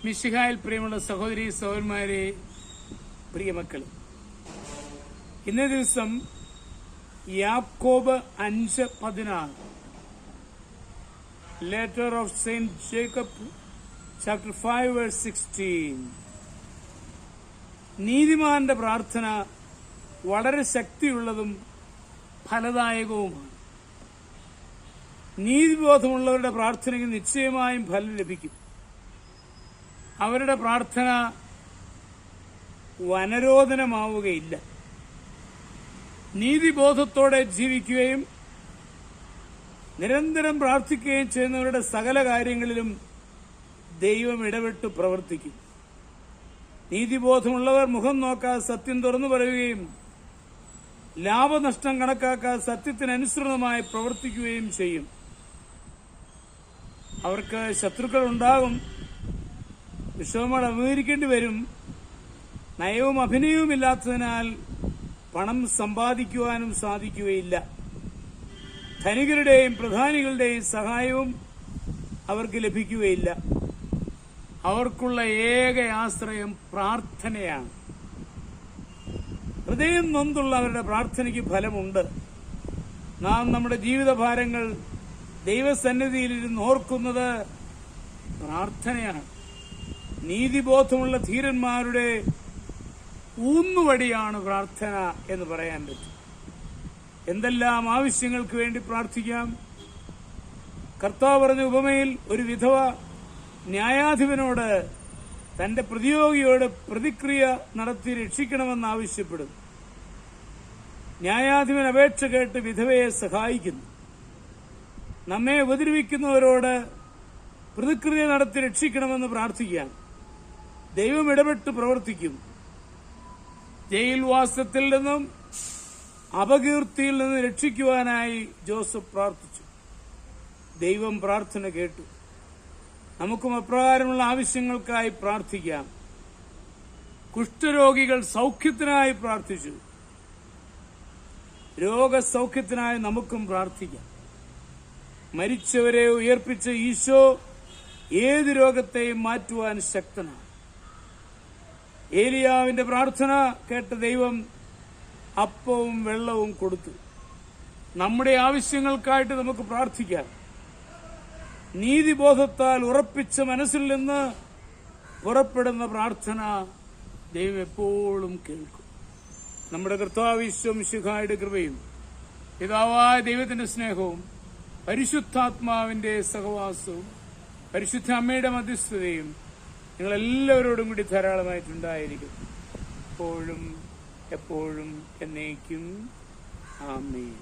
മിശിഹായിൽ പ്രിയമുള്ള സഹോദരി സഹോദരന്മാരെ, പ്രിയമക്കൾ, ഇന്നേ ദിവസം Yakob 5:16 letter of saint Jacob chapter 5 verse 16. നീതിമാന്റെ പ്രാർത്ഥന വളരെ ശക്തിയുള്ളതും ഫലദായകവുമാണ്. നീതിബോധമുള്ളവരുടെ പ്രാർത്ഥനയ്ക്ക് നിശ്ചയമായും ഫലം ലഭിക്കും. അവരുടെ പ്രാർത്ഥന വനരോധനമാവുകയില്ല. നീതിബോധത്തോടെ ജീവിക്കുകയും നിരന്തരം പ്രാർത്ഥിക്കുകയും ചെയ്യുന്നവരുടെ സകല കാര്യങ്ങളിലും ദൈവം ഇടപെട്ട് പ്രവർത്തിക്കും. നീതിബോധമുള്ളവർ മുഖം നോക്കാതെ സത്യം തുറന്നു പറയുകയും ലാഭനഷ്ടം കണക്കാക്കാതെ സത്യത്തിനനുസൃതമായി പ്രവർത്തിക്കുകയും ചെയ്യും. അവർക്ക് ശത്രുക്കൾ ഉണ്ടാകും, വിഷമങ്ങൾ അഭിമുഖീകരിക്കേണ്ടി വരും. നയവും അഭിനയവുമില്ലാത്തതിനാൽ പണം സമ്പാദിക്കുവാനും സാധിക്കുകയില്ല. ധനികരുടെയും പ്രധാനികളുടെയും സഹായവും അവർക്ക് ലഭിക്കുകയില്ല. അവർക്കുള്ള ഏക ആശ്രയം പ്രാർത്ഥനയാണ്. ഹൃദയം നൊന്തുള്ള അവരുടെ പ്രാർത്ഥനയ്ക്ക് ഫലമുണ്ട്. നാം നമ്മുടെ ജീവിതഭാരങ്ങൾ ദൈവസന്നിധിയിലിരുന്ന് ഓർക്കുന്നത് പ്രാർത്ഥനയാണ്. നീതിബോധമുള്ള ധീരന്മാരുടെ ഊന്നുവടിയാണ് പ്രാർത്ഥന എന്ന് പറയാൻ പറ്റും. എന്തെല്ലാം ആവശ്യങ്ങൾക്ക് വേണ്ടി പ്രാർത്ഥിക്കാം. കർത്താവ് പറഞ്ഞ ഉപമയിൽ ഒരു വിധവ ന്യായാധിപനോട് തന്റെ പ്രതിയോഗിയോട് പ്രതിക്രിയ നടത്തി രക്ഷിക്കണമെന്ന് ആവശ്യപ്പെടും. ന്യായാധിപൻ അപേക്ഷ കേട്ട് വിധവയെ സഹായിക്കുന്നു. നമ്മെ ഉപദ്രവിക്കുന്നവരോട് പ്രതിക്രിയ നടത്തി രക്ഷിക്കണമെന്ന് പ്രാർത്ഥിക്കാം. ദൈവം ഇടപെട്ട് പ്രവർത്തിക്കും. ജയിൽവാസത്തിൽ നിന്നും അപകീർത്തിയിൽ നിന്ന് രക്ഷിക്കുവാനായി ജോസഫ് പ്രാർത്ഥിച്ചു. ദൈവം പ്രാർത്ഥന കേട്ടു. നമുക്കും അപ്രകാരമുള്ള ആവശ്യങ്ങൾക്കായി പ്രാർത്ഥിക്കാം. കുഷ്ഠരോഗികൾ സൗഖ്യത്തിനായി പ്രാർത്ഥിച്ചു. രോഗസൗഖ്യത്തിനായി നമുക്കും പ്രാർത്ഥിക്കാം. മരിച്ചവരെ ഉയർപ്പിച്ച ഈശോ ഏത് രോഗത്തെയും മാറ്റുവാൻ ശക്തനാണ്. ഏലിയാവിന്റെ പ്രാർത്ഥന കേട്ട ദൈവം അപ്പവും വെള്ളവും കൊടുത്തു. നമ്മുടെ ആവശ്യങ്ങൾക്കായിട്ട് നമുക്ക് പ്രാർത്ഥിക്കാം. നീതിബോധത്താൽ ഉറപ്പിച്ച മനസ്സിൽ നിന്ന് പുറപ്പെടുന്ന പ്രാർത്ഥന ദൈവം എപ്പോഴും കേൾക്കും. നമ്മുടെ കർത്താവ് ഈശോ മിശിഹായുടെ കൃപയും പിതാവായ ദൈവത്തിന്റെ സ്നേഹവും പരിശുദ്ധാത്മാവിന്റെ സഹവാസവും പരിശുദ്ധ അമ്മയുടെ മധ്യസ്ഥതയും നിങ്ങളെല്ലാവരോടും കൂടി ധാരാളമായിട്ടുണ്ടായിരിക്കും, എപ്പോഴും എപ്പോഴും എന്നേക്കും. ആമേൻ.